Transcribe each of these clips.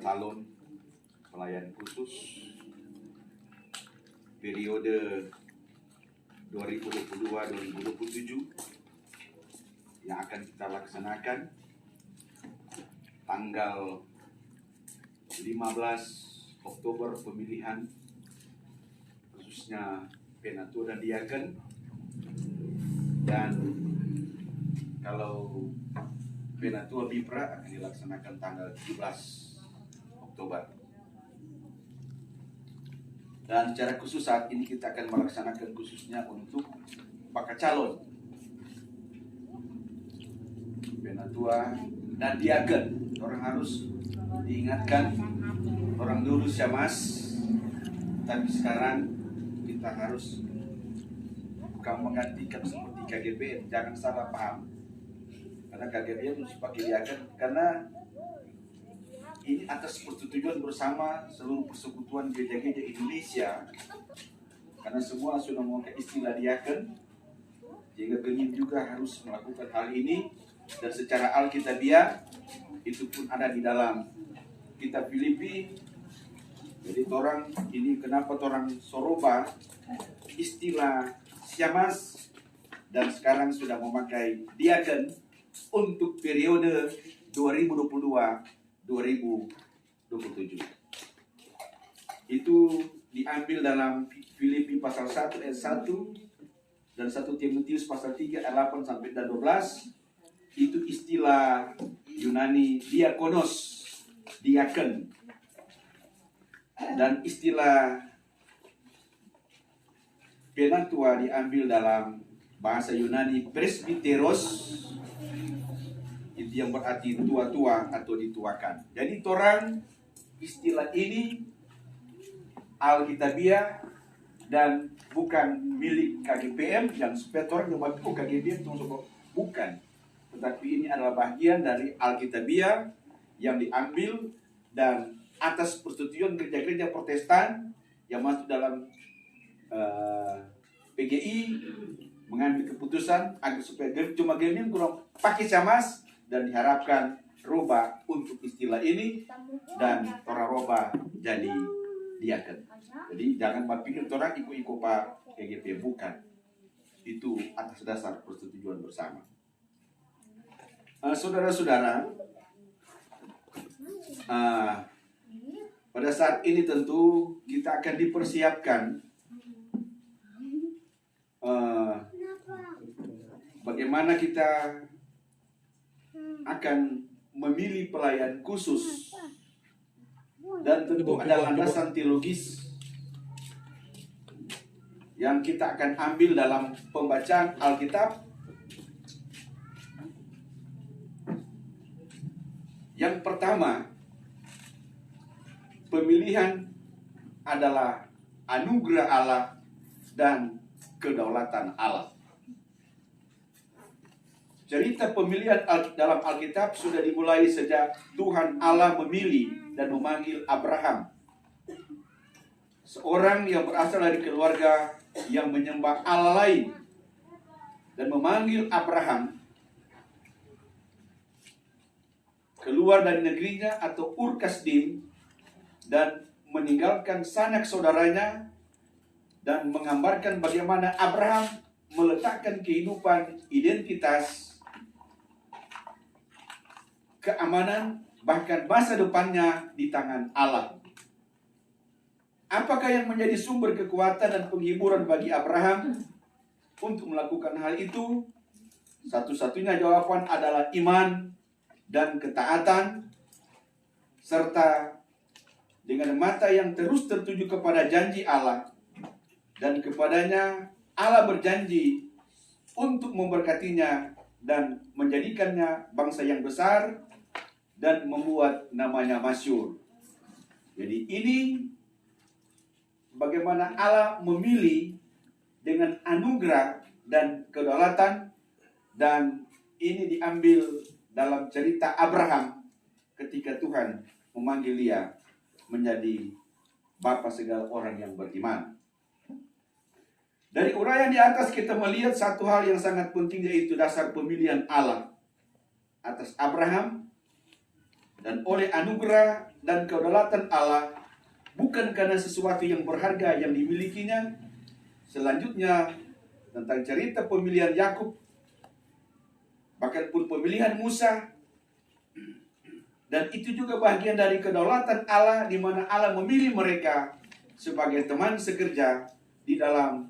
calon pelayan khusus periode 2022-2027 yang akan kita laksanakan tanggal 15 Oktober pemilihan khususnya Penatua dan Diaken, dan kalau Penatua Bipra akan dilaksanakan tanggal 17 Oktober. Dan secara khusus saat ini kita akan melaksanakan khususnya untuk bakal calon Penatua dan Diaken. Orang harus diingatkan, orang dulu syamas, tapi sekarang kita harus bukan menggantikan seperti KGBM. Jangan salah paham, karena KGBM sebagai Diaken, karena ini atas persetujuan bersama seluruh persekutuan gereja-gereja Indonesia, karena semua sudah memakai istilah Diaken, sehingga Genim juga harus melakukan hal ini. Dan secara alkitabiah itu pun ada di dalam kitab Filipi. Jadi orang ini kenapa orang soroba istilah syamas dan sekarang sudah memakai Diaken untuk periode 2022-2027. Itu diambil dalam Filipi pasal 1 ayat 1 dan 1 Timotius pasal 3 ayat 8 sampai 12. Itu istilah Yunani diakonos, diaken. Dan istilah Penatua diambil dalam bahasa Yunani presbiteros, itu yang berarti tua-tua atau dituakan. Jadi orang istilah ini alkitabiah dan bukan milik KGPM yang spetor yang bagiku KGPM itu bukan. Tetapi ini adalah bagian dari alkitabiah yang diambil dan atas persetujuan gereja-gereja Protestan yang masuk dalam PGI mengambil keputusan agar supaya cuma Genim kurang pakai syamas, dan diharapkan roba untuk istilah ini dan orang roba jadi Diaken. Jadi jangan berpikir orang ikut-ikut Pak KGP, bukan. Itu atas dasar persetujuan bersama. Saudara-saudara, pada saat ini tentu kita akan dipersiapkan bagaimana kita akan memilih pelayan khusus, dan tentu ada landasan teologis yang kita akan ambil dalam pembacaan Alkitab. Yang pertama, pemilihan adalah anugerah Allah dan kedaulatan Allah. Cerita pemilihan dalam Alkitab sudah dimulai sejak Tuhan Allah memilih dan memanggil Abraham, seorang yang berasal dari keluarga yang menyembah Allah lain, dan memanggil Abraham keluar dari negerinya atau Ur Kasdim dan meninggalkan sanak saudaranya, dan menggambarkan bagaimana Abraham meletakkan kehidupan, identitas, keamanan, bahkan masa depannya di tangan Allah. Apakah yang menjadi sumber kekuatan dan penghiburan bagi Abraham untuk melakukan hal itu? Satu-satunya jawaban adalah iman dan ketaatan, serta dengan mata yang terus tertuju kepada janji Allah, dan kepadanya Allah berjanji untuk memberkatinya dan menjadikannya bangsa yang besar dan membuat namanya masyhur. Jadi ini bagaimana Allah memilih dengan anugerah dan kedaulatan, dan ini diambil dalam cerita Abraham ketika Tuhan memanggil dia menjadi bapa segala orang yang beriman. Dari uraian di atas kita melihat satu hal yang sangat penting, yaitu dasar pemilihan Allah atas Abraham dan oleh anugerah dan kedaulatan Allah, bukan karena sesuatu yang berharga yang dimilikinya. Selanjutnya tentang cerita pemilihan Yakub, bahkan pun pemilihan Musa, dan itu juga bagian dari kedaulatan Allah, di mana Allah memilih mereka sebagai teman sekerja di dalam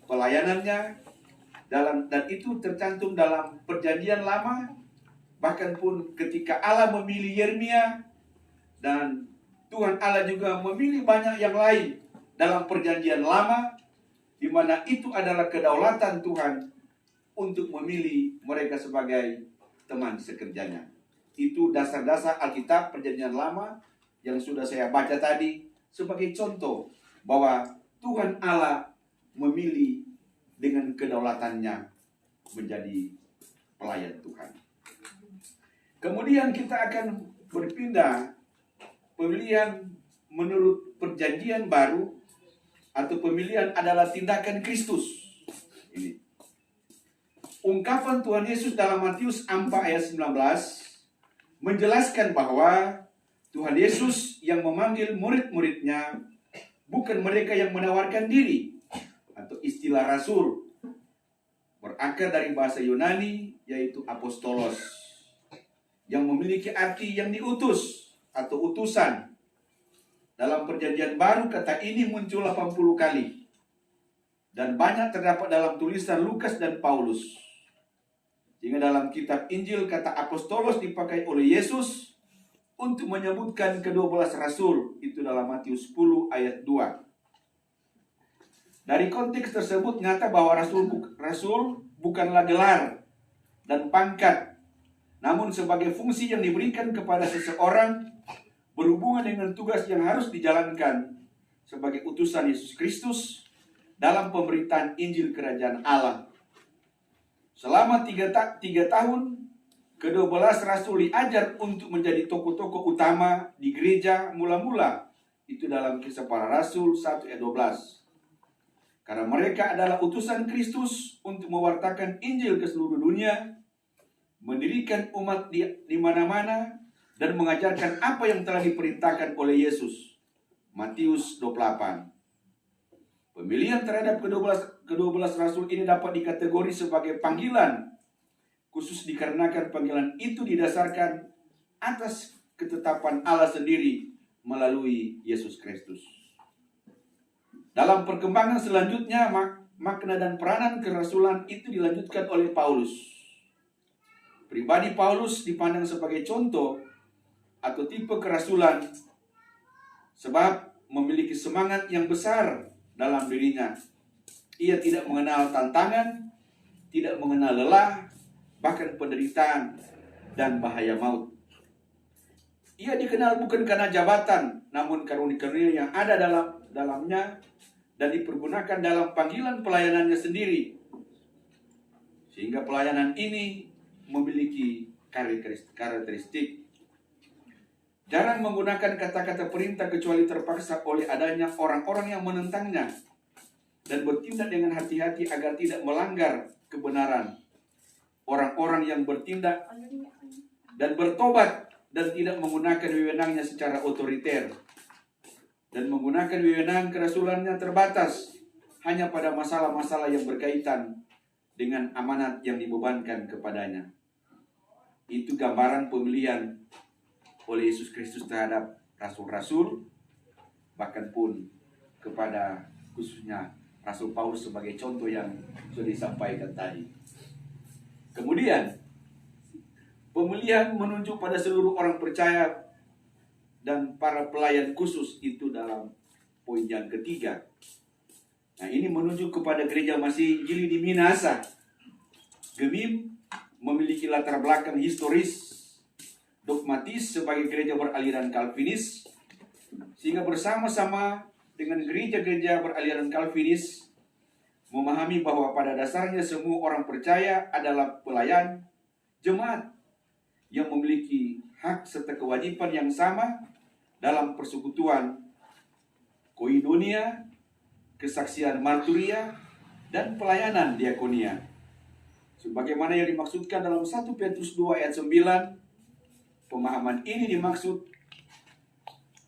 pelayanannya, dan itu tercantum dalam Perjanjian Lama. Bahkan pun ketika Allah memilih Yeremia, dan Tuhan Allah juga memilih banyak yang lain dalam Perjanjian Lama, di mana itu adalah kedaulatan Tuhan untuk memilih mereka sebagai teman sekerjanya. Itu dasar-dasar Alkitab Perjanjian Lama yang sudah saya baca tadi sebagai contoh bahwa Tuhan Allah memilih dengan kedaulatannya menjadi pelayan Tuhan. Kemudian kita akan berpindah pemilihan menurut Perjanjian Baru, atau pemilihan adalah tindakan Kristus. Ini ungkapan Tuhan Yesus dalam Matius 4 ayat 19 menjelaskan bahwa Tuhan Yesus yang memanggil murid-muridnya, bukan mereka yang menawarkan diri, atau istilah rasul berakar dari bahasa Yunani yaitu apostolos, yang memiliki arti yang diutus atau utusan. Dalam Perjanjian Baru kata ini muncul 80 kali, dan banyak terdapat dalam tulisan Lukas dan Paulus. Sehingga dalam kitab Injil kata apostolos dipakai oleh Yesus untuk menyebutkan ke-12 rasul, itu dalam Matius 10 ayat 2. Dari konteks tersebut nyata bahwa rasul bukanlah gelar dan pangkat, namun sebagai fungsi yang diberikan kepada seseorang berhubungan dengan tugas yang harus dijalankan sebagai utusan Yesus Kristus dalam pemberitaan Injil Kerajaan Allah. Selama 3 tahun, ke-12 rasul diajar untuk menjadi tokoh-tokoh utama di gereja mula-mula. Itu dalam Kisah Para Rasul 1 ayat 12. Karena mereka adalah utusan Kristus untuk mewartakan Injil ke seluruh dunia, mendirikan umat di mana-mana, dan mengajarkan apa yang telah diperintahkan oleh Yesus. Matius 28. Pemilihan terhadap ke-12 rasul ini dapat dikategori sebagai panggilan, khusus dikarenakan panggilan itu didasarkan atas ketetapan Allah sendiri melalui Yesus Kristus. Dalam perkembangan selanjutnya, makna dan peranan kerasulan itu dilanjutkan oleh Paulus. Pribadi Paulus dipandang sebagai contoh atau tipe kerasulan sebab memiliki semangat yang besar dalam dirinya. Ia tidak mengenal tantangan, tidak mengenal lelah, bahkan penderitaan dan bahaya maut. Ia dikenal bukan karena jabatan, namun karunia-karunia yang ada dalamnya dan dipergunakan dalam panggilan pelayanannya sendiri. Sehingga pelayanan ini memiliki karakteristik. Jarang menggunakan kata-kata perintah kecuali terpaksa oleh adanya orang-orang yang menentangnya, dan bertindak dengan hati-hati agar tidak melanggar kebenaran. Orang-orang yang bertindak dan bertobat dan tidak menggunakan wewenangnya secara otoriter, dan menggunakan wewenang kerasulannya terbatas hanya pada masalah-masalah yang berkaitan dengan amanat yang dibebankan kepadanya. Itu gambaran pemilihan oleh Yesus Kristus terhadap rasul-rasul, bahkan pun kepada khususnya Rasul Paulus sebagai contoh yang sudah disampaikan tadi. Kemudian pemilihan menunjuk pada seluruh orang percaya dan para pelayan khusus, itu dalam poin yang ketiga. Nah, ini menunjuk kepada gereja masih Injili di Minasa. Gemim memiliki latar belakang historis dogmatis sebagai gereja beraliran Calvinis, sehingga bersama-sama dengan gereja-gereja beraliran Calvinis memahami bahwa pada dasarnya semua orang percaya adalah pelayan jemaat yang memiliki hak serta kewajiban yang sama dalam persekutuan koinonia, kesaksian marturia, dan pelayanan diakonia. Sebagaimana yang dimaksudkan dalam 1 Petrus 2 ayat 9, pemahaman ini dimaksud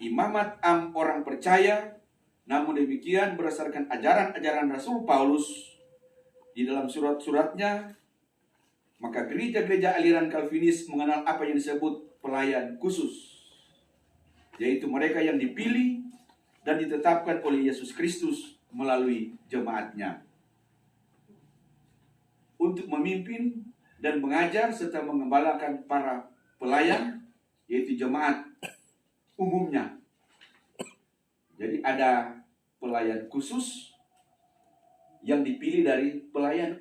imamat am orang percaya, namun demikian berdasarkan ajaran-ajaran Rasul Paulus di dalam surat-suratnya, maka gereja-gereja aliran Calvinis mengenal apa yang disebut pelayan khusus, yaitu mereka yang dipilih dan ditetapkan oleh Yesus Kristus melalui jemaatnya untuk memimpin dan mengajar serta mengembalakan para pelayan, yaitu jemaat umumnya. Jadi ada pelayan khusus yang dipilih dari pelayan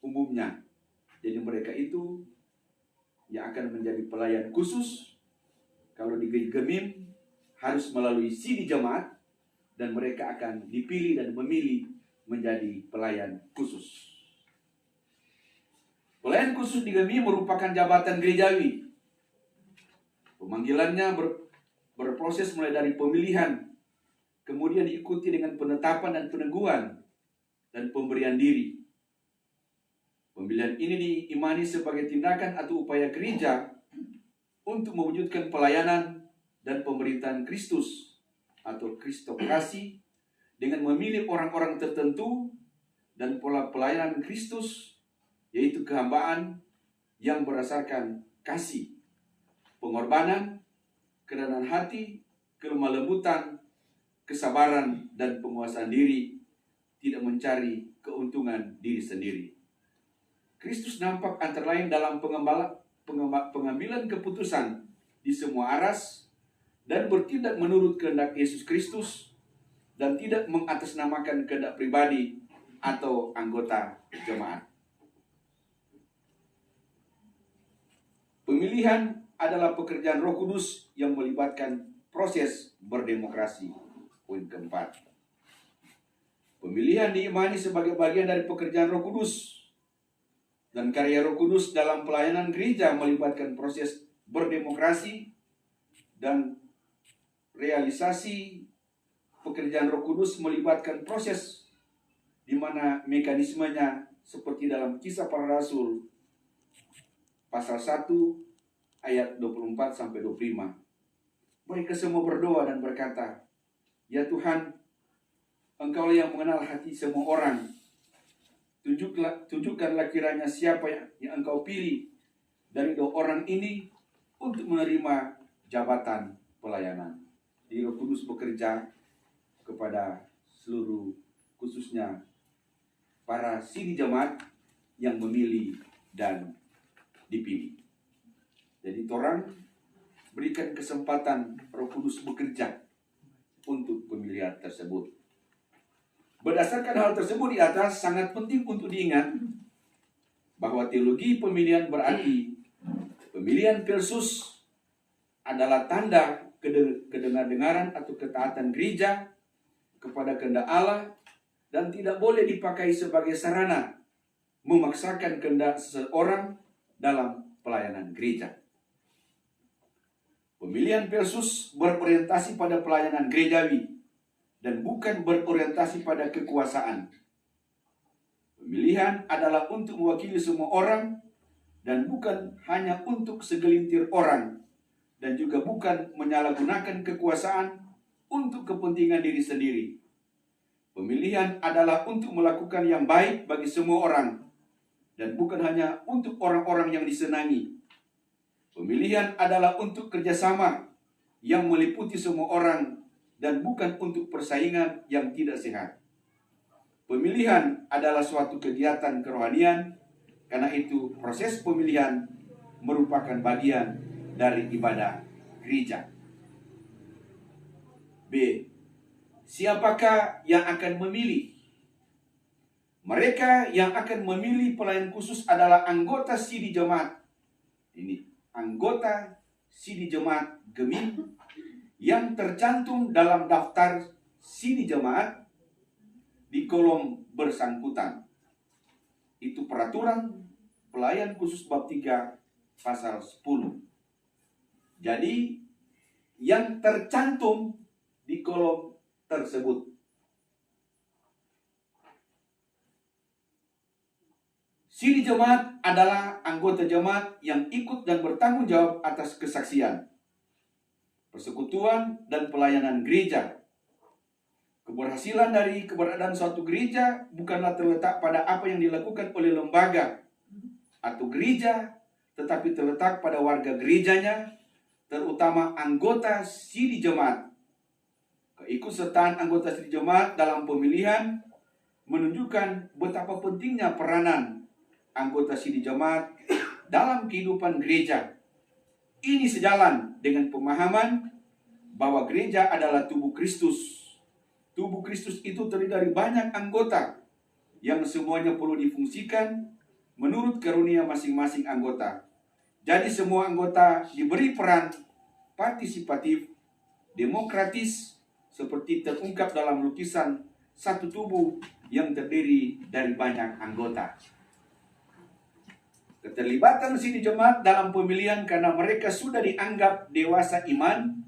umumnya. Jadi mereka itu yang akan menjadi pelayan khusus. Kalau di Gemim harus melalui sidi jemaat, dan mereka akan dipilih dan memilih menjadi pelayan khusus. Pelayan khusus di Gemim merupakan jabatan gerejawi. Pemanggilannya berproses mulai dari pemilihan, kemudian diikuti dengan penetapan dan peneguhan dan pemberian diri. Pemilihan ini diimani sebagai tindakan atau upaya gereja untuk mewujudkan pelayanan dan pemerintahan Kristus atau kristokrasi dengan memilih orang-orang tertentu dan pola pelayanan Kristus, yaitu kehambaan yang berdasarkan kasih, pengorbanan, kerendahan hati, kelemah lembutan, kesabaran, dan penguasaan diri, tidak mencari keuntungan diri sendiri. Kristus nampak antara lain dalam pengambilan keputusan di semua aras dan bertindak menurut kehendak Yesus Kristus dan tidak mengatasnamakan kehendak pribadi atau anggota jemaat. Pemilihan adalah pekerjaan Roh Kudus yang melibatkan proses berdemokrasi. Poin keempat. Pemilihan diimani sebagai bagian dari pekerjaan Roh Kudus. Dan karya Roh Kudus dalam pelayanan gereja melibatkan proses berdemokrasi dan realisasi pekerjaan Roh Kudus melibatkan proses di mana mekanismenya seperti dalam Kisah Para Rasul pasal 1 ayat 24 sampai 25. Mereka semua berdoa dan berkata, "Ya Tuhan, Engkaulah yang mengenal hati semua orang. Tunjukkanlah kiranya siapa yang Engkau pilih dari dua orang ini untuk menerima jabatan pelayanan." Jadi Roh Kudus bekerja kepada seluruh, khususnya para sini jemaat yang memilih dan dipilih. Jadi orang berikan kesempatan Roh Kudus bekerja untuk pemilihan tersebut. Berdasarkan hal tersebut di atas, sangat penting untuk diingat bahwa teologi pemilihan berarti pemilihan versus adalah tanda kedengaran atau ketaatan gereja kepada kehendak Allah dan tidak boleh dipakai sebagai sarana memaksakan kehendak seseorang dalam pelayanan gereja. Pemilihan versus berorientasi pada pelayanan gerejawi dan bukan berorientasi pada kekuasaan. Pemilihan adalah untuk mewakili semua orang dan bukan hanya untuk segelintir orang, dan juga bukan menyalahgunakan kekuasaan untuk kepentingan diri sendiri. Pemilihan adalah untuk melakukan yang baik bagi semua orang dan bukan hanya untuk orang-orang yang disenangi. Pemilihan adalah untuk kerjasama yang meliputi semua orang dan bukan untuk persaingan yang tidak sehat. Pemilihan adalah suatu kegiatan kerohanian, karena itu proses pemilihan merupakan bagian dari ibadah gereja. B. Siapakah yang akan memilih? Mereka yang akan memilih pelayan khusus adalah anggota sidi jemaat. Ini anggota sidi jemaat Gemim yang tercantum dalam daftar sidi jemaat di kolom bersangkutan. Itu peraturan pelayan khusus bab 3 pasal 10. Jadi yang tercantum di kolom tersebut. Siri jemaat adalah anggota jemaat yang ikut dan bertanggung jawab atas kesaksian, persekutuan, dan pelayanan gereja. Keberhasilan dari keberadaan suatu gereja bukanlah terletak pada apa yang dilakukan oleh lembaga atau gereja, tetapi terletak pada warga gerejanya, terutama anggota siri jemaat. Keikutsertaan anggota siri jemaat dalam pemilihan menunjukkan betapa pentingnya peranan anggota siri jemaat dalam kehidupan gereja. Ini sejalan dengan pemahaman bahwa gereja adalah tubuh Kristus. Tubuh Kristus itu terdiri dari banyak anggota yang semuanya perlu difungsikan menurut karunia masing-masing anggota. Jadi semua anggota diberi peran partisipatif, demokratis, seperti terungkap dalam lukisan satu tubuh yang terdiri dari banyak anggota. Keterlibatan siri jemaat dalam pemilihan karena mereka sudah dianggap dewasa iman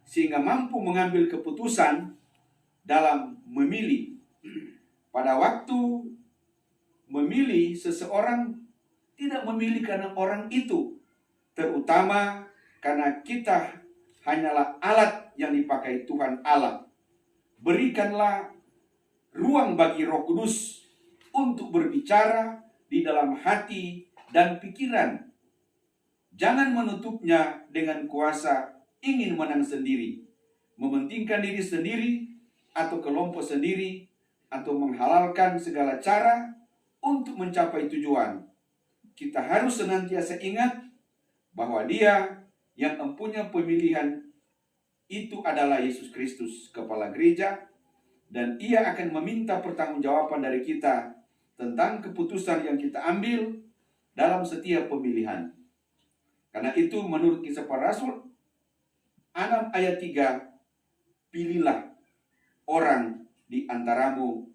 sehingga mampu mengambil keputusan dalam memilih. Pada waktu memilih, seseorang tidak memilih karena orang itu, terutama karena kita hanyalah alat yang dipakai Tuhan Allah. Berikanlah ruang bagi Roh Kudus untuk berbicara di dalam hati dan pikiran. Jangan menutupnya dengan kuasa ingin menang sendiri, mementingkan diri sendiri atau kelompok sendiri, atau menghalalkan segala cara untuk mencapai tujuan. Kita harus senantiasa ingat bahwa Dia yang mempunyai pemilihan itu adalah Yesus Kristus, Kepala Gereja, dan Ia akan meminta pertanggungjawaban dari kita tentang keputusan yang kita ambil dalam setiap pemilihan. Karena itu menurut Kisah Para Rasul 6 ayat 3, pilihlah orang di antaramu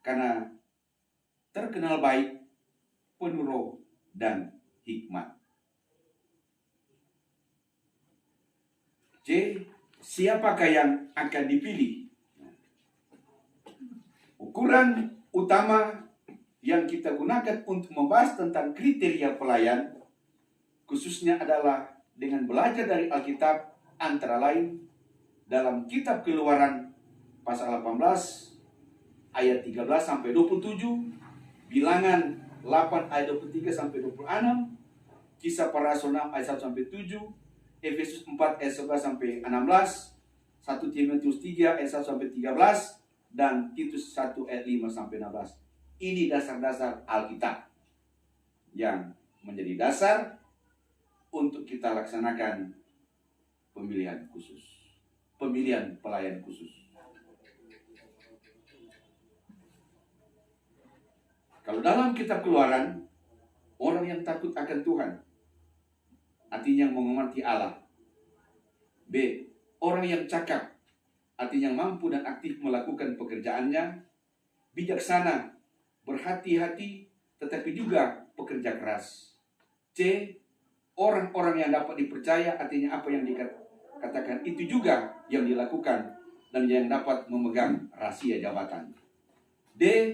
karena terkenal baik, penuh roh dan hikmat. C. Siapakah yang akan dipilih? Ukuran utama yang kita gunakan untuk membahas tentang kriteria pelayan khususnya adalah dengan belajar dari Alkitab, antara lain dalam kitab Keluaran pasal 18 ayat 13 sampai 27, Bilangan 8 ayat 23 sampai 26, Kisah Para Rasul 6 ayat 1 sampai 7, Efesus 4 ayat 11 sampai 16, 1 Timotius 3 ayat 1 sampai 13, dan Titus 1 ayat 5 sampai 16. Ini dasar-dasar Alkitab yang menjadi dasar untuk kita laksanakan pemilihan khusus, pemilihan pelayan khusus. Kalau dalam kitab Keluaran, orang yang takut akan Tuhan, artinya menghormati Allah. B. Orang yang cakap, artinya mampu dan aktif melakukan pekerjaannya, bijaksana, berhati-hati, tetapi juga pekerja keras. C. Orang-orang yang dapat dipercaya, artinya apa yang dikatakan itu juga yang dilakukan dan yang dapat memegang rahasia jabatan. D.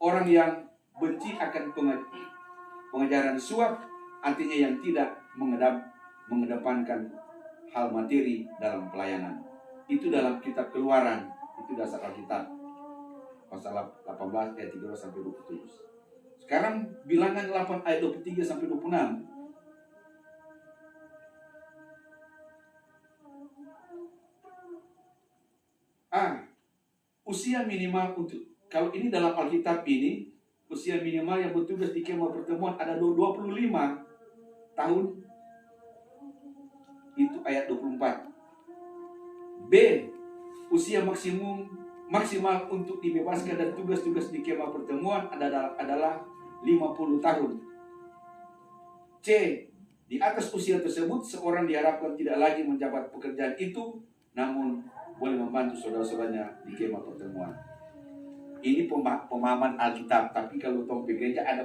Orang yang benci akan pengejaran suap, artinya yang tidak mengedepankan hal materi dalam pelayanan. Itu dalam kitab Keluaran, itu dasar Alkitab pasal 18 ayat 13 sampai 27. Sekarang Bilangan 8 ayat 23 sampai 26. Usia minimal untuk, kalau ini dalam Alkitab ini, usia minimal yang bertugas di kemah pertemuan ada 25 tahun. Itu ayat 24. B. Usia maksimal untuk dibebaskan dari tugas-tugas di kemah pertemuan adalah 50 tahun. C. Di atas usia tersebut, seorang diharapkan tidak lagi menjabat pekerjaan itu, namun boleh membantu saudara-saudaranya di kemah pertemuan. Ini pemahaman Alkitab, tapi kalau tong gereja ada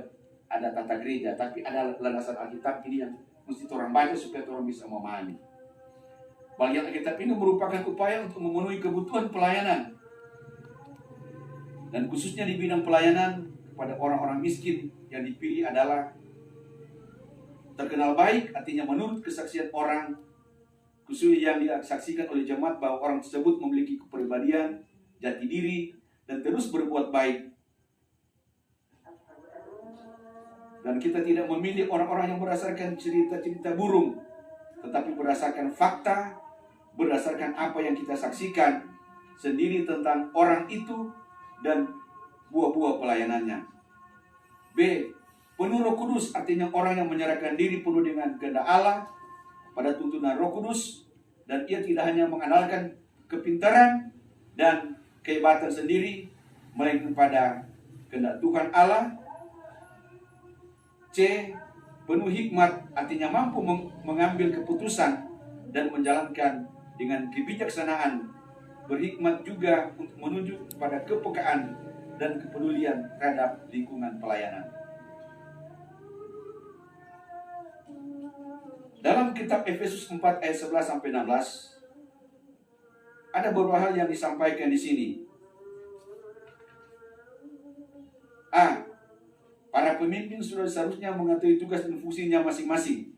tata gereja, tapi ada landasan Alkitab ini yang mesti orang baca supaya orang bisa memahami. Bagian Alkitab ini merupakan upaya untuk memenuhi kebutuhan pelayanan, dan khususnya di bidang pelayanan kepada orang-orang miskin yang dipilih adalah terkenal baik, artinya menurut kesaksian orang, khususnya yang disaksikan oleh jemaat bahwa orang tersebut memiliki kepribadian, jati diri, dan terus berbuat baik. Dan kita tidak memilih orang-orang yang berdasarkan cerita-cerita burung, tetapi berdasarkan fakta, berdasarkan apa yang kita saksikan sendiri tentang orang itu dan buah-buah pelayanannya. B. Penuh Roh Kudus, artinya orang yang menyerahkan diri penuh dengan kehendak Allah pada tuntunan Roh Kudus, dan ia tidak hanya mengandalkan kepintaran dan kehebatan sendiri, melainkan pada kehendak Tuhan Allah. C. Penuh hikmat, artinya mampu mengambil keputusan dan menjalankan dengan kebijaksanaan, berhikmat juga untuk menuju pada kepekaan dan kepedulian terhadap lingkungan pelayanan. Dalam kitab Efesus 4 ayat 11 sampai 16 ada beberapa hal yang disampaikan di sini. A. Para pemimpin sudah seharusnya mengetahui tugas dan fungsinya masing-masing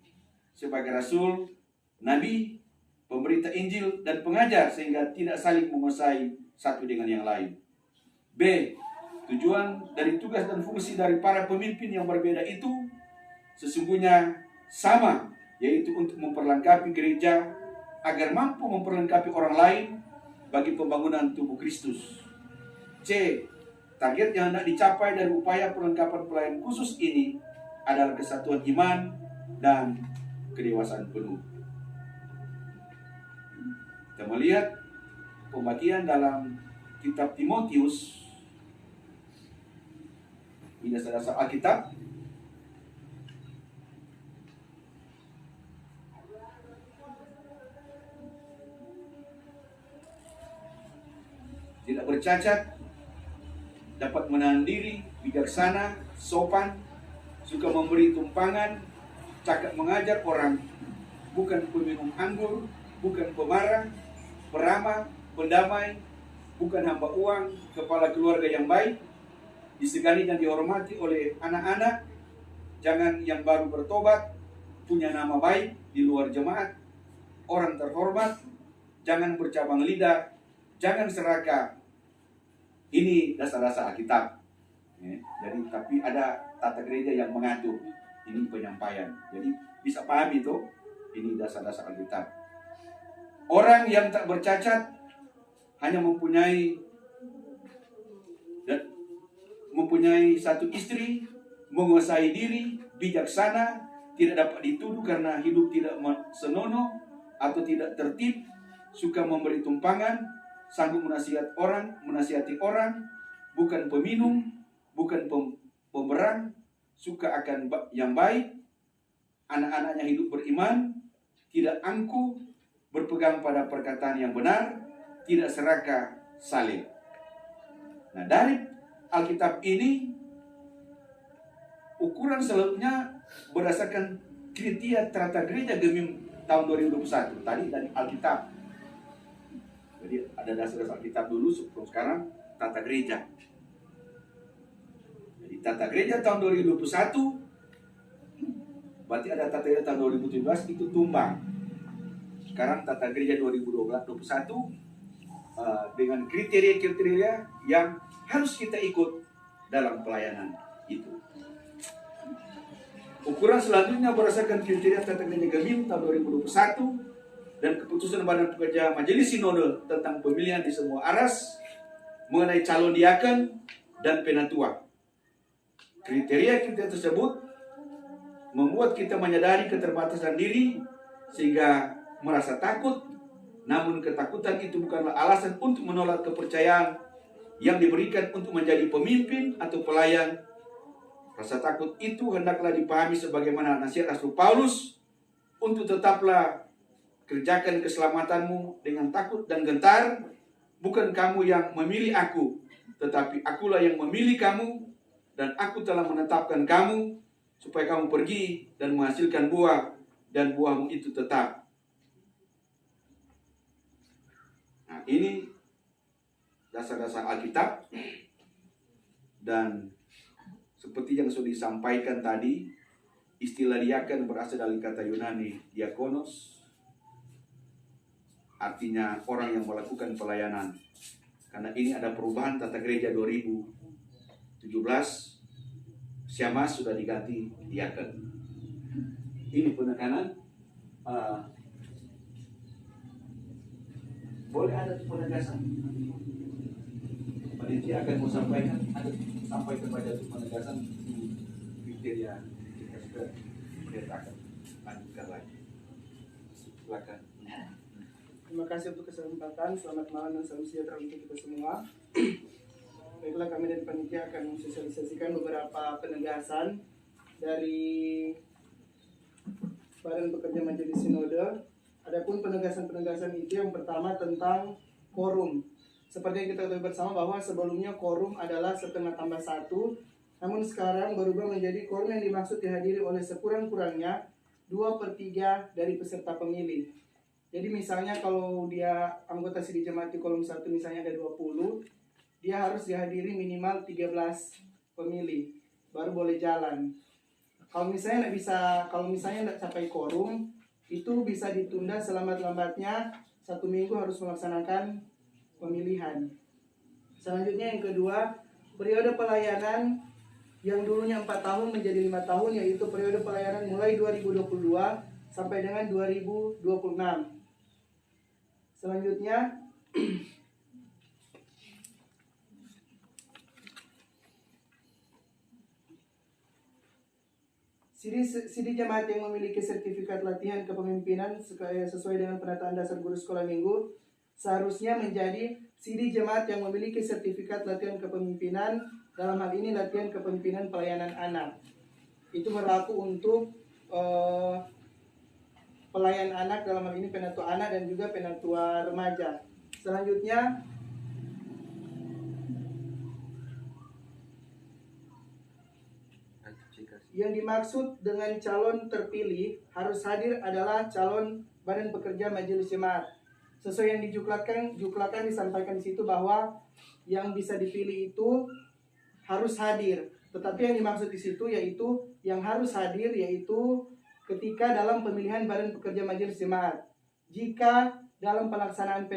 sebagai rasul, nabi, pemberita Injil, dan pengajar, sehingga tidak saling menguasai satu dengan yang lain. B. Tujuan dari tugas dan fungsi dari para pemimpin yang berbeda itu sesungguhnya sama, yaitu untuk memperlengkapi gereja agar mampu memperlengkapi orang lain bagi pembangunan tubuh Kristus. C. Target yang hendak dicapai dari upaya perlengkapan pelayan khusus ini adalah kesatuan iman dan kedewasaan penuh. Kita melihat pembagian dalam kitab Timotius, di dasar-dasar Alkitab, tidak bercacat, dapat menahan diri, bijaksana, sopan, suka memberi tumpangan, cakap mengajar orang, bukan peminum anggur, bukan pemarah, peramah, pendamai, bukan hamba uang, kepala keluarga yang baik, disegani dan dihormati oleh anak-anak, jangan yang baru bertobat, punya nama baik di luar jemaat, orang terhormat, jangan bercabang lidah, jangan serakah. Ini dasar-dasar Alkitab. Jadi, tapi ada tata gereja yang mengatur ini penyampaian. Jadi bisa pahami itu. Ini dasar-dasar Alkitab. Orang yang tak bercacat hanya mempunyai satu istri, menguasai diri, bijaksana, tidak dapat dituduh karena hidup tidak senonoh atau tidak tertib, suka memberi tumpangan, sanggup menasihati orang, bukan peminum, bukan pemberang, suka akan yang baik, anak-anaknya hidup beriman, tidak angkuh, berpegang pada perkataan yang benar, tidak serakah, saleh. Nah, dari Alkitab ini, ukuran selanjutnya berdasarkan kriteria tata gereja Gemim tahun 2021. Tadi dari Alkitab. Jadi ada dasar-dasar Alkitab dulu, sebelum sekarang tata gereja. Jadi tata gereja tahun 2021, berarti ada tata gereja tahun 2017 itu tumbang. Sekarang tata gereja 2021 dengan kriteria-kriteria yang harus kita ikut dalam pelayanan itu. Ukuran selanjutnya berdasarkan kriteria tata gereja Gemim tahun 2021 dan keputusan Badan Pekerja Majelis Sinode tentang pemilihan di semua aras mengenai calon diaken dan penatua. Kriteria-kriteria tersebut membuat kita menyadari keterbatasan diri sehingga merasa takut, namun ketakutan itu bukanlah alasan untuk menolak kepercayaan yang diberikan untuk menjadi pemimpin atau pelayan. Rasa takut itu hendaklah dipahami sebagaimana nasihat Rasul Paulus untuk tetaplah kerjakan keselamatanmu dengan takut dan gentar. Bukan kamu yang memilih aku, tetapi akulah yang memilih kamu, dan aku telah menetapkan kamu supaya kamu pergi dan menghasilkan buah, dan buahmu itu tetap. Nah, ini dasar-dasar Alkitab. Dan Seperti yang sudah disampaikan tadi, istilah diaken berasal dari kata Yunani diakonos, artinya orang yang melakukan pelayanan. Karena ini ada perubahan tata gereja 2017, Syamaz sudah diganti diaken. Ini penekanan. Boleh ada penegasan. Panitia akan mau sampaikan, ada sampai kepada penegasan kriteria kita sudah akan lanjutkan lagi. Silakan. Terima kasih untuk kesempatan. Selamat malam dan salam sejahtera untuk kita semua. Baiklah, kami dari panitia akan mensosialisasikan beberapa penegasan dari Badan Pekerja Majelis Sinode. Adapun penegasan-penegasan itu yang pertama tentang quorum. Seperti yang kita ketahui bersama bahwa sebelumnya quorum adalah 1/2 tambah 1, namun sekarang berubah menjadi quorum yang dimaksud dihadiri oleh sekurang-kurangnya 2/3 dari peserta pemilih. Jadi misalnya kalau dia anggota sidang jemaat di kolom 1 misalnya ada 20, dia harus dihadiri minimal 13 pemilih baru boleh jalan. Kalau misalnya nggak capai quorum, itu bisa ditunda selambat-lambatnya 1 minggu harus melaksanakan pemilihan. Selanjutnya yang kedua, periode pelayanan yang dulunya 4 tahun menjadi 5 tahun, yaitu periode pelayanan mulai 2022 sampai dengan 2026. Selanjutnya, Sidi jemaat yang memiliki sertifikat latihan kepemimpinan sesuai dengan penataan dasar guru sekolah minggu seharusnya menjadi Sidi jemaat yang memiliki sertifikat latihan kepemimpinan, dalam hal ini latihan kepemimpinan pelayanan anak. Itu berlaku untuk pelayan anak, dalam hal ini penatua anak dan juga penatua remaja. Selanjutnya, yang dimaksud dengan calon terpilih harus hadir adalah calon Badan Pekerja Majelis Jemaat. Sesuai yang dijuklakan disampaikan di situ bahwa yang bisa dipilih itu harus hadir. Tetapi yang dimaksud di situ yaitu yang harus hadir yaitu ketika dalam pemilihan Badan Pekerja Majelis Jemaat. Jika dalam pelaksanaan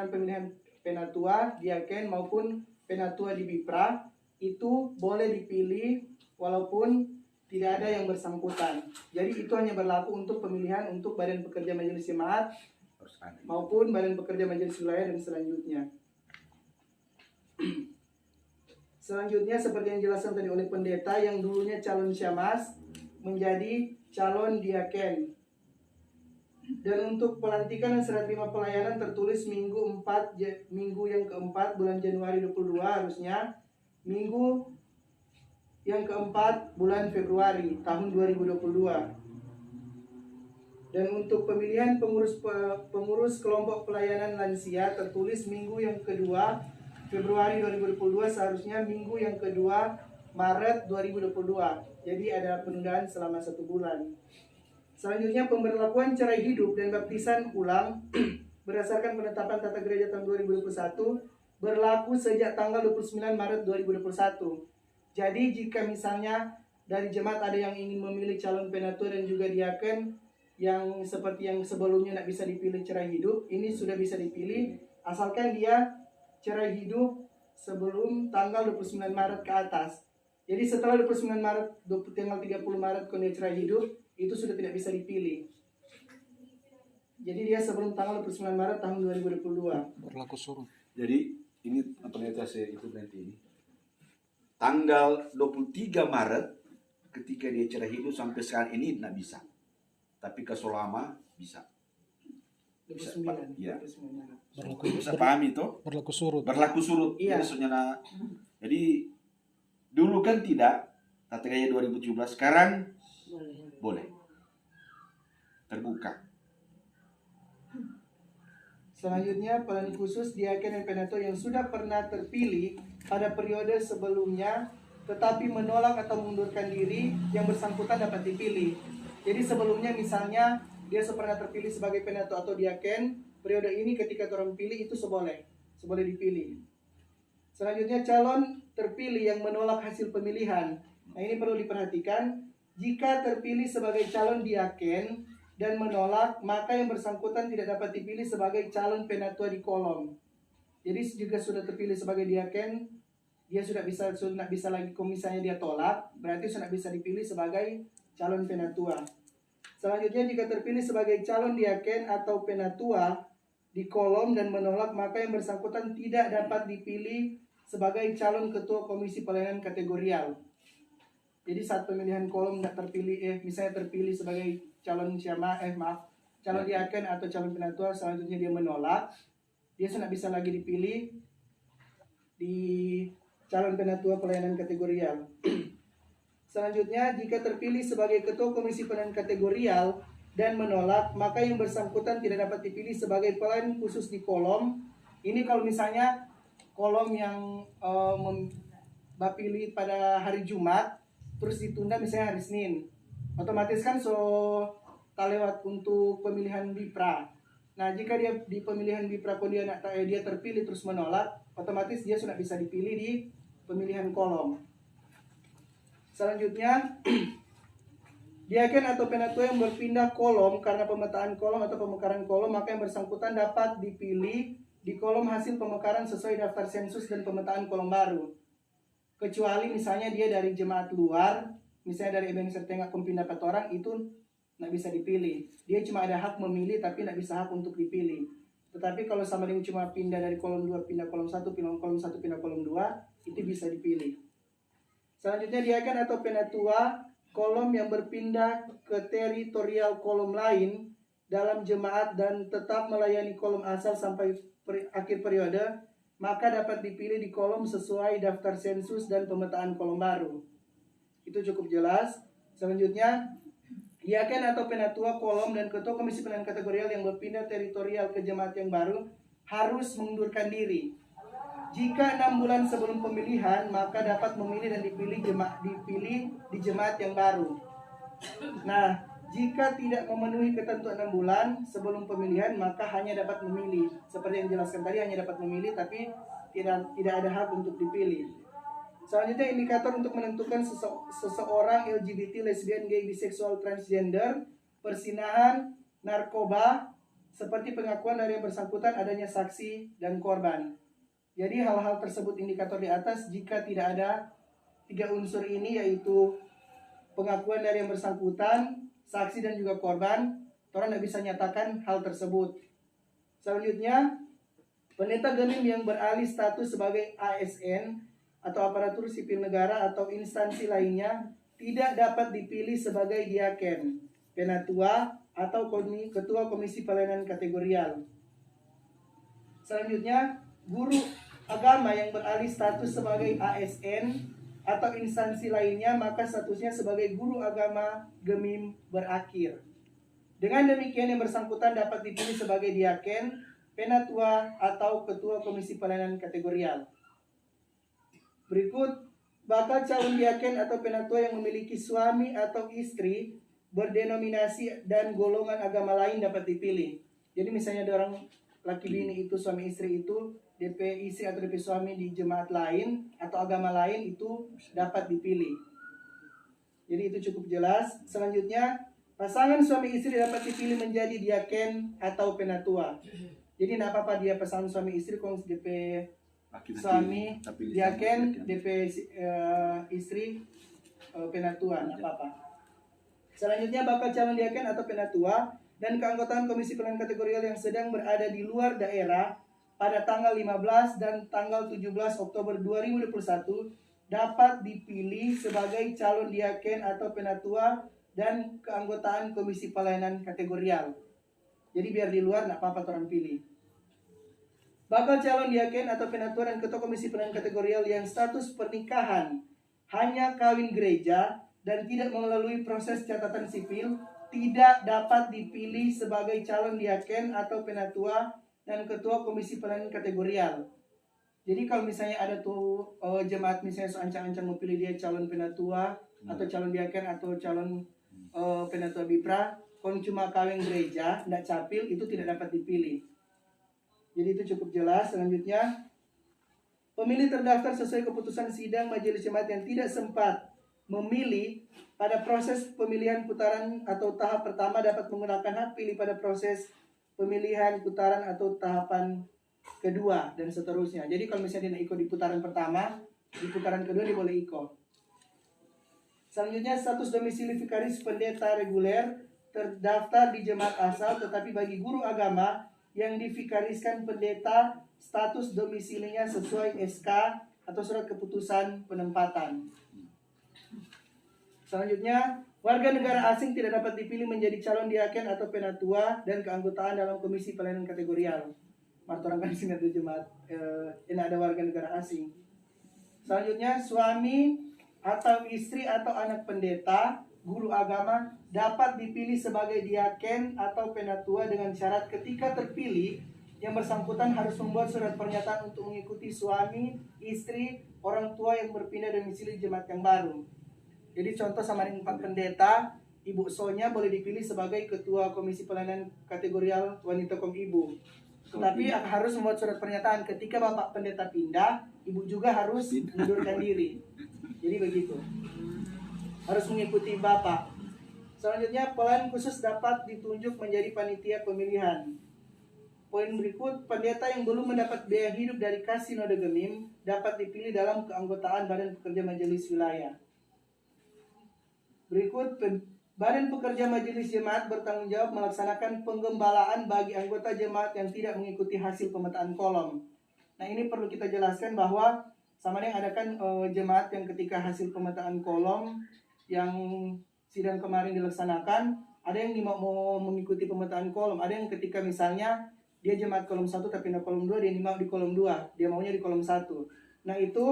pemilihan penatua, diaken maupun penatua di BIPRA itu boleh dipilih walaupun tidak ada yang bersangkutan. Jadi itu hanya berlaku untuk pemilihan untuk Badan Pekerja Majelis Jemaat maupun Badan Pekerja Majelis Wilayah dan selanjutnya. Selanjutnya seperti yang dijelaskan tadi oleh pendeta, yang dulunya calon syamaz menjadi calon diaken. Dan untuk pelantikan dan serah terima pelayanan tertulis minggu yang keempat bulan Januari 22 harusnya minggu yang keempat bulan Februari tahun 2022. Dan untuk pemilihan pengurus kelompok pelayanan lansia tertulis minggu yang kedua Februari 2022 seharusnya minggu yang kedua Maret 2022. Jadi ada penundaan selama 1 bulan. Selanjutnya pemberlakuan cerai hidup dan baptisan ulang berdasarkan penetapan tata gereja tahun 2021 berlaku sejak tanggal 29 Maret 2021. Jadi jika misalnya dari jemaat ada yang ingin memilih calon penatua dan juga diaken yang seperti yang sebelumnya tidak bisa dipilih cerai hidup, ini sudah bisa dipilih asalkan dia cerai hidup sebelum tanggal 29 Maret ke atas. Jadi setelah 29 Maret, tanggal 30 Maret kalau dia cerai hidup, itu sudah tidak bisa dipilih. Jadi dia sebelum tanggal 29 Maret tahun 2022. Berlaku surut. Jadi ini penelitian saya itu nanti ini. Tanggal 23 Maret ketika dia cerai hidup sampai sekarang ini tidak bisa. Tapi ke Solama bisa. 29. Ya. Berlaku Bisa pahami itu? Berlaku surut. Berlaku surut. Iya. Jadi dulu kan tidak, tata gaya 2017, sekarang boleh. Terbuka. Selanjutnya, pelayan khusus diaken dan penatua yang sudah pernah terpilih pada periode sebelumnya tetapi menolak atau mengundurkan diri, yang bersangkutan dapat dipilih. Jadi sebelumnya misalnya dia pernah terpilih sebagai penatua atau diaken, periode ini ketika orang pilih itu seboleh dipilih. Selanjutnya calon terpilih yang menolak hasil pemilihan. Nah ini perlu diperhatikan. Jika terpilih sebagai calon diaken dan menolak, maka yang bersangkutan tidak dapat dipilih sebagai calon penatua di kolom. Jadi jika sudah terpilih sebagai diaken, dia sudah bisa lagi, kalau misalnya dia tolak, berarti sudah bisa dipilih sebagai calon penatua. Selanjutnya jika terpilih sebagai calon diaken atau penatua di kolom dan menolak, maka yang bersangkutan tidak dapat dipilih sebagai calon ketua komisi pelayanan kategorial. Jadi saat pemilihan kolom tidak terpilih, misalnya terpilih sebagai calon calon diaken atau calon penatua, selanjutnya dia menolak, dia sudah bisa lagi dipilih di calon penatua pelayanan kategorial. Selanjutnya, jika terpilih sebagai ketua komisi pelayanan kategorial dan menolak, maka yang bersangkutan tidak dapat dipilih sebagai pelayan khusus di kolom. Ini kalau misalnya kolom yang pilih pada hari Jumat, terus ditunda misalnya hari Senin, otomatis kan tak lewat untuk pemilihan Bipra. Nah jika dia di pemilihan Bipra dia terpilih terus menolak, otomatis dia sudah bisa dipilih di pemilihan kolom. Selanjutnya diaken atau penatua yang berpindah kolom karena pemetaan kolom atau pemekaran kolom, maka yang bersangkutan dapat dipilih di kolom hasil pemekaran sesuai daftar sensus dan pemetaan kolom baru. Kecuali misalnya dia dari jemaat luar, misalnya dari Ebenezer Tengah pindah 4 orang, itu nggak bisa dipilih. Dia cuma ada hak memilih tapi nggak bisa hak untuk dipilih. Tetapi kalau sama dengan cuma pindah dari kolom 2 pindah kolom 1, pindah kolom 1 pindah kolom 2, itu bisa dipilih. Selanjutnya diaken atau penatua kolom yang berpindah ke teritorial kolom lain dalam jemaat dan tetap melayani kolom asal sampai akhir periode, maka dapat dipilih di kolom sesuai daftar sensus dan pemetaan kolom baru. Itu cukup jelas. Selanjutnya, diaken atau penatua kolom dan ketua komisi pelayanan kategorial yang berpindah teritorial ke jemaat yang baru harus mengundurkan diri. Jika 6 bulan sebelum pemilihan, maka dapat memilih dan dipilih di jemaat yang baru. Nah, jika tidak memenuhi ketentuan 6 bulan sebelum pemilihan, maka hanya dapat memilih. Seperti yang dijelaskan tadi, hanya dapat memilih tapi tidak ada hak untuk dipilih. Selanjutnya, indikator untuk menentukan seseorang LGBT, lesbian, gay, biseksual, transgender, persinahan, narkoba, seperti pengakuan dari yang bersangkutan adanya saksi dan korban. Jadi hal-hal tersebut indikator di atas jika tidak ada 3 unsur ini, yaitu pengakuan dari yang bersangkutan, saksi dan juga korban, orang tidak bisa nyatakan hal tersebut. Selanjutnya, pendeta gemim yang beralih status sebagai ASN atau aparatur sipil negara atau instansi lainnya tidak dapat dipilih sebagai diaken, penatua, atau ketua komisi pelayanan kategorial. Selanjutnya, guru agama yang beralih status sebagai ASN atau instansi lainnya, maka statusnya sebagai guru agama gemim berakhir. Dengan demikian yang bersangkutan dapat dipilih sebagai diaken, penatua, atau ketua komisi pelayanan kategorial. Berikut, bakal calon diaken atau penatua yang memiliki suami atau istri berdenominasi dan golongan agama lain dapat dipilih. Jadi misalnya ada orang laki bini itu, suami istri itu, DP istri atau DP suami di jemaat lain atau agama lain, itu dapat dipilih. Jadi itu cukup jelas. Selanjutnya, pasangan suami istri dapat dipilih menjadi diaken atau penatua. Jadi tidak apa-apa dia pasangan suami istri, kalau DP suami diaken, DP istri penatua, tidak apa-apa. Selanjutnya, bakal calon diaken atau penatua dan keanggotaan komisi pelayanan kategorial yang sedang berada di luar daerah pada tanggal 15 dan tanggal 17 Oktober 2021 dapat dipilih sebagai calon diaken atau penatua dan keanggotaan komisi pelayanan kategorial. Jadi biar di luar tidak apa-apa orang pilih. Bakal calon diaken atau penatua dan ketua komisi pelayanan kategorial yang status pernikahan hanya kawin gereja dan tidak melalui proses catatan sipil tidak dapat dipilih sebagai calon diaken atau penatua dan ketua komisi pelayanan kategorial. Jadi kalau misalnya ada tuh jemaat misalnya ancang-ancang mau pilih dia calon penatua atau calon diaken atau calon penatua Bipra, kalau cuma kawin gereja, tidak capil, itu tidak dapat dipilih. Jadi itu cukup jelas. Selanjutnya, Pemilih terdaftar sesuai keputusan sidang majelis jemaat yang tidak sempat memilih pada proses pemilihan putaran atau tahap pertama dapat menggunakan hak pilih pada proses pemilihan putaran atau tahapan kedua dan seterusnya. Jadi kalau misalnya dia ikut di putaran pertama, di putaran kedua dia boleh ikut. Selanjutnya, status domisili vikaris pendeta reguler terdaftar di jemaat asal, tetapi bagi guru agama yang divikariskan pendeta, status domisilinya sesuai SK atau surat keputusan penempatan. Selanjutnya, warga negara asing tidak dapat dipilih menjadi calon diaken atau penatua dan keanggotaan dalam komisi pelayanan kategorial. Martorang kan sini ada jemaat, ini ada warga negara asing. Selanjutnya, suami atau istri atau anak pendeta, guru agama dapat dipilih sebagai diaken atau penatua dengan syarat ketika terpilih yang bersangkutan harus membuat surat pernyataan untuk mengikuti suami, istri, orang tua yang berpindah domisili jemaat yang baru. Jadi contoh sama dengan Pak Pendeta, Ibu Sonya boleh dipilih sebagai ketua komisi pelayanan kategorial wanita kom ibu. Tetapi harus membuat surat pernyataan ketika Bapak Pendeta pindah, Ibu juga harus mundurkan diri. Jadi begitu. Harus mengikuti Bapak. Selanjutnya, pelayan khusus dapat ditunjuk menjadi panitia pemilihan. Poin berikut, pendeta yang belum mendapat biaya hidup dari kas Sinode Gemim dapat dipilih dalam keanggotaan Badan Pekerja Majelis Wilayah. Berikut, Badan Pekerja Majelis Jemaat bertanggung jawab melaksanakan penggembalaan bagi anggota jemaat yang tidak mengikuti hasil pemetaan kolom. Nah, ini perlu kita jelaskan bahwa sama yang adakan jemaat yang ketika hasil pemetaan kolom yang sidang kemarin dilaksanakan, ada yang mau mengikuti pemetaan kolom, ada yang ketika misalnya dia jemaat kolom 1 tapi pindah kolom 2, dia mau di kolom 2, dia maunya di kolom 1. Nah, itu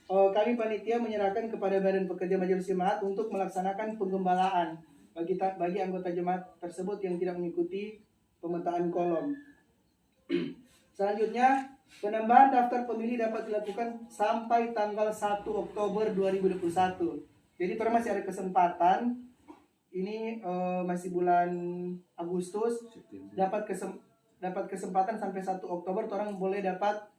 kami panitia menyerahkan kepada Badan Pekerja Majelis Jemaat untuk melaksanakan penggembalaan bagi anggota jemaat tersebut yang tidak mengikuti pemetaan kolom. Selanjutnya, penambahan daftar pemilih dapat dilakukan sampai tanggal 1 Oktober 2021. Jadi orang masih ada kesempatan. Ini masih bulan Agustus, dapat kesempatan sampai 1 Oktober orang boleh dapat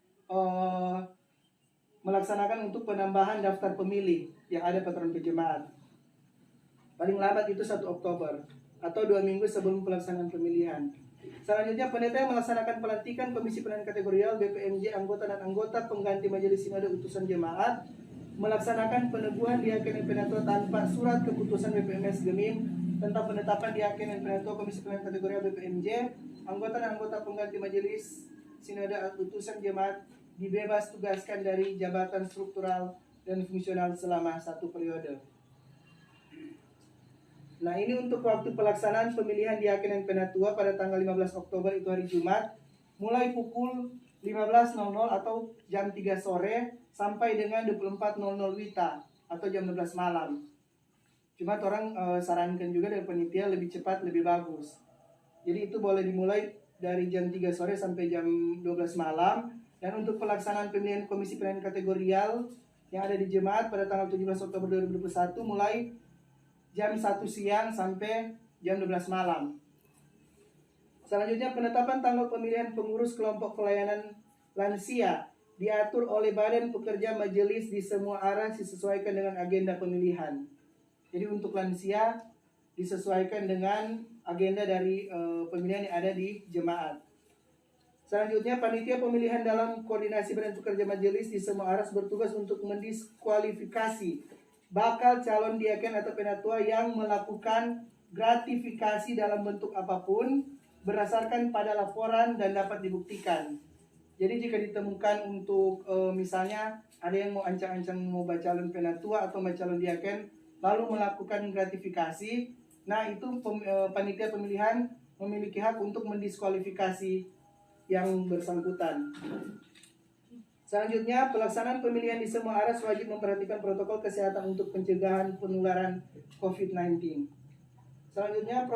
melaksanakan untuk penambahan daftar pemilih yang ada patron jemaat. Paling lambat itu 1 Oktober atau 2 minggu sebelum pelaksanaan pemilihan. Selanjutnya, pendeta yang melaksanakan pelantikan Komisi Pelayanan Kategorial BPMJ anggota dan anggota pengganti Majelis Sinode Utusan Jemaat melaksanakan peneguhan diaken dan penatua tanpa surat keputusan BPMS Gemim tentang penetapan diaken dan penatua Komisi Pelayanan Kategorial BPMJ, anggota dan anggota pengganti Majelis Sinode Utusan Jemaat dibebas tugaskan dari jabatan struktural dan fungsional selama 1 periode. Nah, ini untuk waktu pelaksanaan pemilihan diaken dan penatua pada tanggal 15 Oktober itu hari Jumat, mulai pukul 15.00 atau jam 3 sore sampai dengan 24.00 WITA atau jam 12 malam. Cuma orang sarankan juga dari panitia lebih cepat lebih bagus. Jadi itu boleh dimulai dari jam 3 sore sampai jam 12 malam. Dan untuk pelaksanaan pemilihan Komisi Pelayanan Kategorial yang ada di jemaat pada tanggal 17 Oktober 2021 mulai jam 1 siang sampai jam 12 malam. Selanjutnya, penetapan tanggal pemilihan pengurus kelompok pelayanan lansia diatur oleh Badan Pekerja Majelis di semua arah disesuaikan dengan agenda pemilihan. Jadi untuk lansia disesuaikan dengan agenda dari pemilihan yang ada di jemaat. Selanjutnya, panitia pemilihan dalam koordinasi Badan Pekerja Majelis di semua arah bertugas untuk mendiskualifikasi bakal calon diaken atau penatua yang melakukan gratifikasi dalam bentuk apapun berdasarkan pada laporan dan dapat dibuktikan. Jadi jika ditemukan untuk misalnya ada yang mau ancang-ancang mau calon penatua atau calon diaken lalu melakukan gratifikasi, nah itu panitia pemilihan memiliki hak untuk mendiskualifikasi yang bersangkutan. Selanjutnya, pelaksanaan pemilihan di semua arah wajib memperhatikan protokol kesehatan untuk pencegahan penularan COVID-19. Selanjutnya,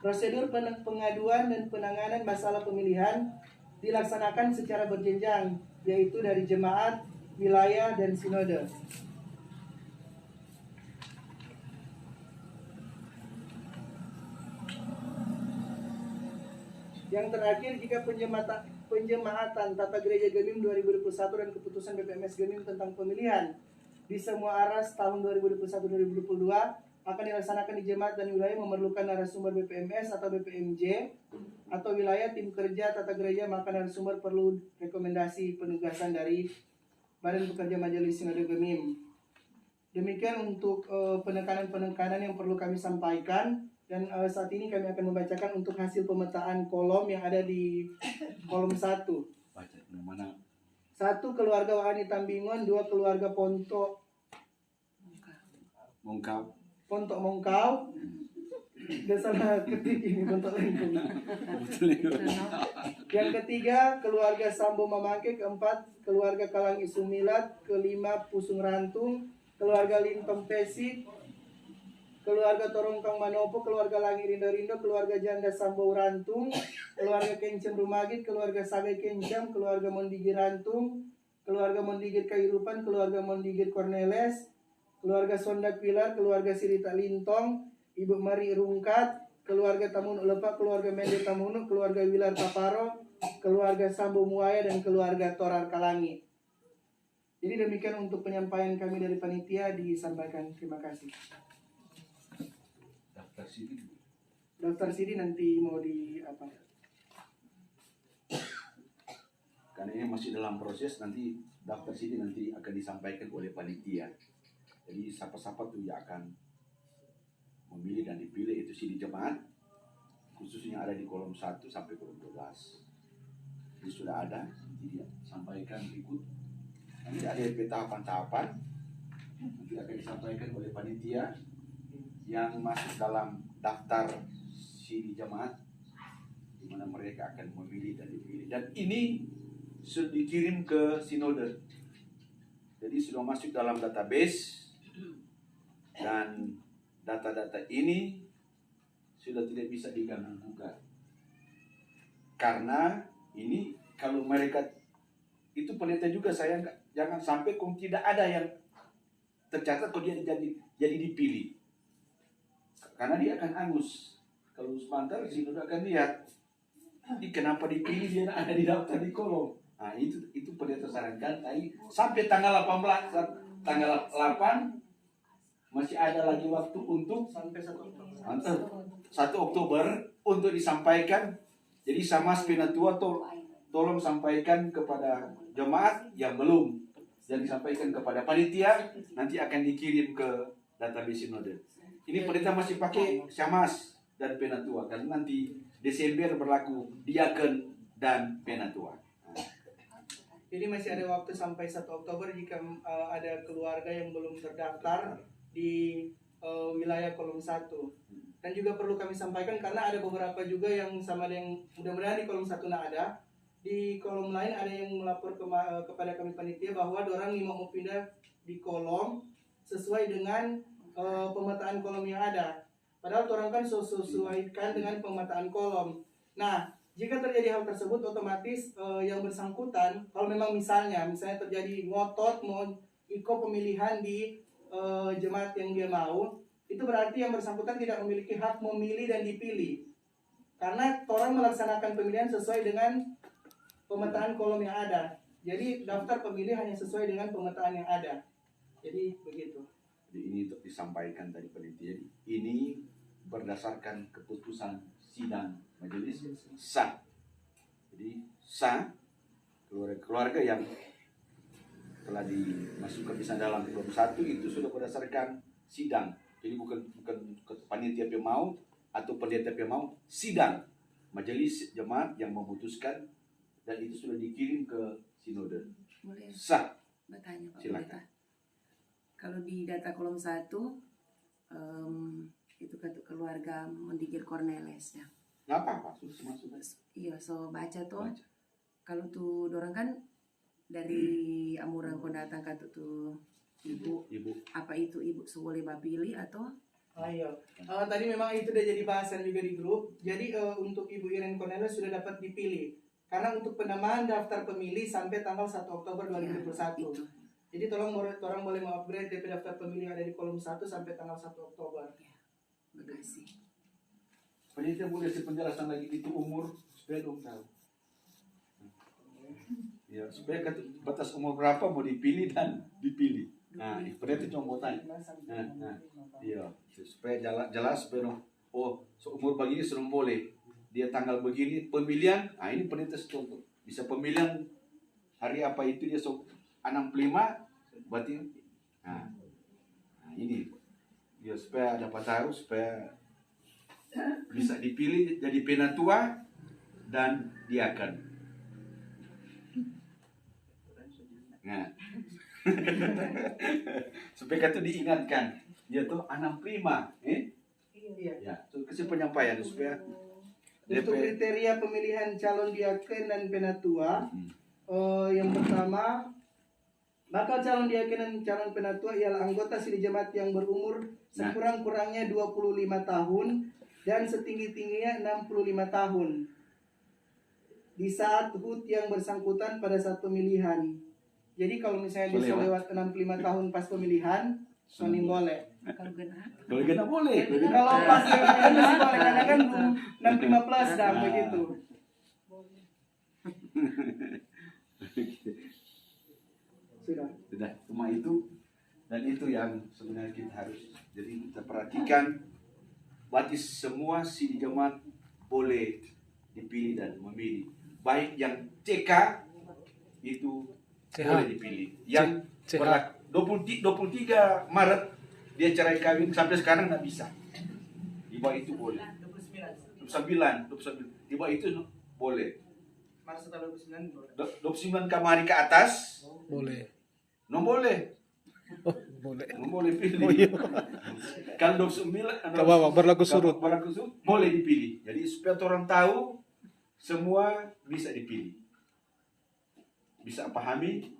prosedur pengaduan dan penanganan masalah pemilihan dilaksanakan secara berjenjang, yaitu dari jemaat, wilayah, dan sinode. Yang terakhir, jika penjemaatan Tata Gereja Gemim 2021 dan keputusan BPMS Gemim tentang pemilihan di semua aras tahun 2021-2022 akan dilaksanakan di jemaat dan wilayah memerlukan narasumber BPMS atau BPMJ atau wilayah tim kerja tata gereja, maka narasumber perlu rekomendasi penugasan dari Badan Pekerja Majelis Sinode Gemim. Demikian untuk penekanan-penekanan yang perlu kami sampaikan, dan saat ini kami akan membacakan untuk hasil pemetaan kolom yang ada di kolom 1. Baca mana? 1, keluarga Wahani Tambingon. 2, keluarga Ponto Mongkau. Udah salah ketik ini, Ponto Lengkung. Yang ketiga, keluarga Sambo Mamake. 4, keluarga Kalang Isumilat. 5, Pusung Rantung. Keluarga Lintong Pesik. Keluarga Torongkang Manopo, keluarga Langi Rindo-Rindo, keluarga Janda Sambo Rantung, keluarga Kencem Rumagit, keluarga Sagai Kencam, keluarga Mondigir Rantung, keluarga Mondigir Kairupan, keluarga Mondigir Corneles, keluarga Sondak Pilar, keluarga Sirita Lintong, Ibu Mari Rungkat, keluarga Tamun Ulepa, keluarga Mende Tamunu, keluarga Wilar Taparo, keluarga Sambo Muaya, dan keluarga Torar Kalangi. Jadi demikian untuk penyampaian kami dari panitia disampaikan. Terima kasih. Daftar CD nanti mau di apa? Karena ini masih dalam proses, nanti daftar CD nanti akan disampaikan oleh panitia. Jadi siapa-siapa tuh yang akan memilih dan dipilih itu CD jemaat, khususnya ada di kolom 1 sampai kolom 12. Ini sudah ada, nanti dia sampaikan ikut. Nanti ada tahapan-tahapan, nanti akan disampaikan oleh panitia yang masuk dalam daftar CD jemaat, di mana mereka akan memilih dan dipilih. Dan ini sudah dikirim ke sinode, jadi sudah masuk dalam database, dan data-data ini sudah tidak bisa diganggu-gugat. Karena ini kalau mereka itu pendeta juga, saya jangan sampai kok tidak ada yang tercatat kok dia jadi dipilih. Karena dia akan angus. Kalau sebentar sinode akan lihat, ini kenapa dipilih dia ada di daftar di kolom. Nah itu pendeta sarankan sampai tanggal 18, tanggal 8 masih ada lagi waktu untuk Sampai 1 Oktober. 1 Oktober untuk disampaikan. Jadi sama Penatua tolong sampaikan kepada jemaat yang belum, dan disampaikan kepada panitia, nanti akan dikirim ke database sinode. Ini pendeta masih pakai Syamas dan Penatua, karena nanti Desember berlaku diaken dan Penatua. Jadi masih ada waktu sampai 1 Oktober jika ada keluarga yang belum terdaftar di wilayah kolom 1. Dan juga perlu kami sampaikan karena ada beberapa juga yang sama yang mudah-mudahan di kolom 1 ada. Di kolom lain ada yang melapor kepada kami panitia bahwa dorang mau pindah di kolom sesuai dengan pemetaan kolom yang ada. Padahal orang kan sesuaikan dengan pemetaan kolom. Nah, jika terjadi hal tersebut, otomatis yang bersangkutan, kalau memang misalnya terjadi ngotot mau ikut pemilihan di jemaat yang dia mau, itu berarti yang bersangkutan tidak memiliki hak memilih dan dipilih. Karena orang melaksanakan pemilihan sesuai dengan pemetaan kolom yang ada. Jadi daftar pemilih hanya sesuai dengan pemetaan yang ada. Jadi begitu. Jadi ini untuk disampaikan dari panitia, ini berdasarkan keputusan sidang majelis sah. Jadi sah, keluarga yang telah dimasukkan bisa dalam kolom 1 itu sudah berdasarkan sidang. Jadi bukan panitia pemau atau pendeta pemau, sidang majelis jemaat yang memutuskan, dan itu sudah dikirim ke sinode. Boleh Sah. bertanya Pak Silakan. Pendeta? Kalau di data kolom 1 itu kartu keluarga Mondigir Corneles ya. Nggak apa-apa, sudah. Iya, so baca tuh. Baca. Kalau tuh dorang kan dari amuran kau datang ke tuh ibu, apa itu ibu boleh pilih atau Ayo. Tadi memang itu udah jadi bahasan juga di grup. Jadi untuk Ibu Irene Cornelis sudah dapat dipilih. Karena untuk penambahan daftar pemilih sampai tanggal 1 Oktober 2021. itu? Jadi orang boleh mengupgrade DP daftar pemilih yang ada di kolom 1 sampai tanggal 1 Oktober. Makasih. Pendeta boleh penjelasan lagi itu umur supaya dong tahu. Ya, supaya batas umur berapa mau dipilih dan dipilih. Nah, pendeta cuma mau tanya. Iya, supaya jelas supaya dong. Oh, seumur begini sudah boleh. Dia tanggal begini pemilihan. Nah, ini pendeta contoh. Bisa pemilihan hari apa itu dia 65 berarti. Nah, ini ya supaya dapat tahu supaya bisa dipilih jadi penatua dan diaken. Nah, supaya itu diingatkan, dia tuh 65, Iya. ya, itu kasih penyampaian supaya Untuk kriteria pemilihan calon diaken dan penatua, yang pertama, bakal calon diaken dan calon penatua ialah anggota sidang jemaat yang berumur sekurang-kurangnya 25 tahun dan setinggi-tingginya 65 tahun di saat HUT yang bersangkutan pada saat pemilihan. Jadi kalau misalnya dia lewat 65 tahun pas pemilihan, Soning boleh. Kalau kita boleh. Kalau pas pemilihan masih boleh, karena kan belum 65 plus dah begitu. Sudah, cuma itu dan itu yang sebenarnya kita harus. Jadi kita perhatikan, berarti semua si jemaat boleh dipilih dan memilih. Baik yang CK itu boleh dipilih. Yang 23 Maret dia cerai kawin sampai sekarang nggak bisa. Di bawah itu boleh. 29. Di bawah itu boleh. Maret setelah 29 boleh. 29 kamari ke atas Boleh. boleh. Oh, boleh. Boleh pilih. Oh, iya. Kalau 29 Ke bawah berlaku surut. berlaku surut boleh dipilih. Jadi supaya orang tahu semua bisa dipilih. Bisa pahami.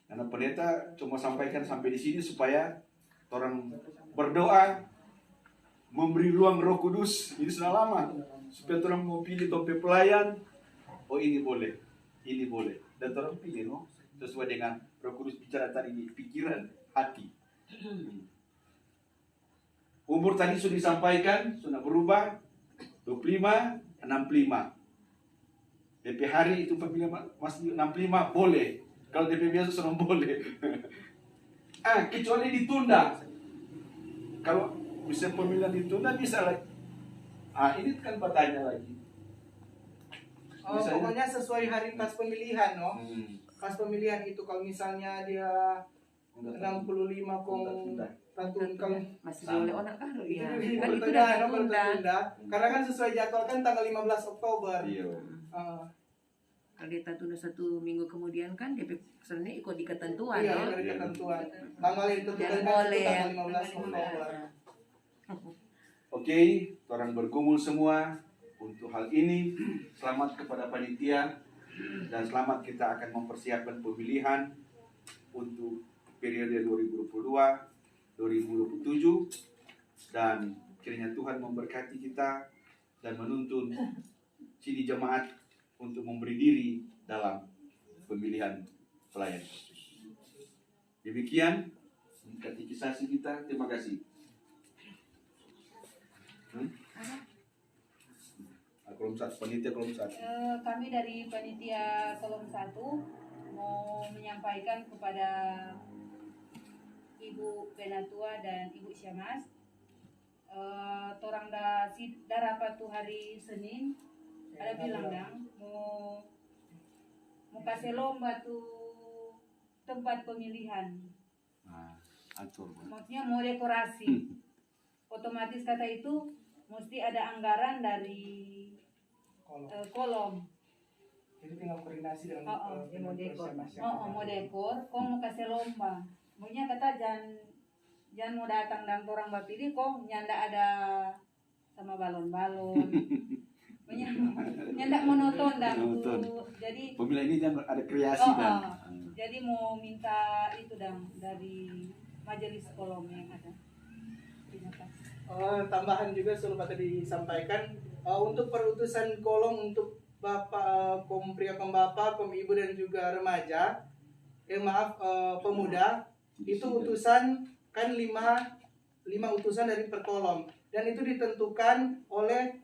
Karena pendeta cuma sampaikan sampai di sini supaya orang berdoa memberi ruang Roh Kudus. Ini sudah lama. Supaya orang mau pilih topi pelayan. Oh ini boleh. Ini boleh. Dan orang pilih no? Sesuai dengan Roh Kudus bicara tadi ini, pikiran, hati. Umur tadi sudah disampaikan, sudah berubah 25, 65. DP hari itu pemilihan masih 65 boleh. Kalau DP biasa sudah boleh. Kecuali ditunda. Kalau bisa pemilihan ditunda bisa lagi. Ini kan bertanya lagi. Pokoknya sesuai hari pas pemilihan, no? Pas pemilihan itu kalau misalnya dia 65 kalau Masih boleh onak kan? Iya. itu Kan itu tertunda, udah no, tertunda. Karena kan sesuai jadwal kan tanggal 15 Oktober. Iya. Kalau dia tunda 1 minggu kemudian kan DP sebenarnya ikut di ketentuan, Iya, no? dari ketentuan. Tanggal itu Jangan kan boleh tanggal yang 15 Oktober. Oke, orang bergumul semua untuk hal ini. Selamat kepada panitia dan selamat kita akan mempersiapkan pemilihan untuk periode 2022-2027 dan kiranya Tuhan memberkati kita dan menuntun sini jemaat untuk memberi diri dalam pemilihan pelayan Kristus. Demikian katekisasi kita. Terima kasih. Kolom 1, panitia kolom 1. Kami dari panitia kolom 1 mau menyampaikan kepada Ibu Penatua dan Ibu Syamas, torang da rapat tu hari Senin ada bilang dang mau kasih lomba tu tempat pemilihan, Atur. maksudnya mau dekorasi. Otomatis kata itu mesti ada anggaran dari kolom. Jadi tinggal koordinasi dengan Mau dekor. masyarakat. Mau dekor, kok mau kasih lomba. Maunya kata jangan mau datang dan orang bapili kok nyanda ada sama balon-balon. Maunya nyanda monoton dan jadi pemilihan ini jangan ada kreasi dan. Jadi mau minta itu dong dari majelis kolom yang ada. Terima kasih. Tambahan juga sebelum tadi disampaikan untuk perutusan kolom untuk bapak pria pembapak, pemibu dan juga remaja, pemuda itu utusan kan 5 utusan dari per kolom dan itu ditentukan oleh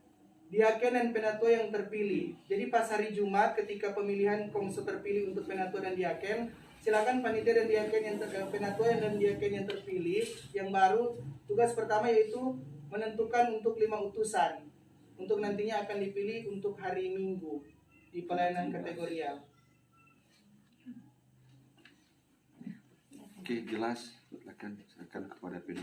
diaken dan penatua yang terpilih. Jadi pas hari Jumat ketika pemilihan kongso terpilih untuk penatua dan diaken, silakan panitia dan diaken yang penatua dan diaken yang terpilih yang baru, tugas pertama yaitu menentukan untuk 5 utusan untuk nantinya akan dipilih untuk hari Minggu di pelayanan kategorial. Oke, jelas. Silakan kepada penanya.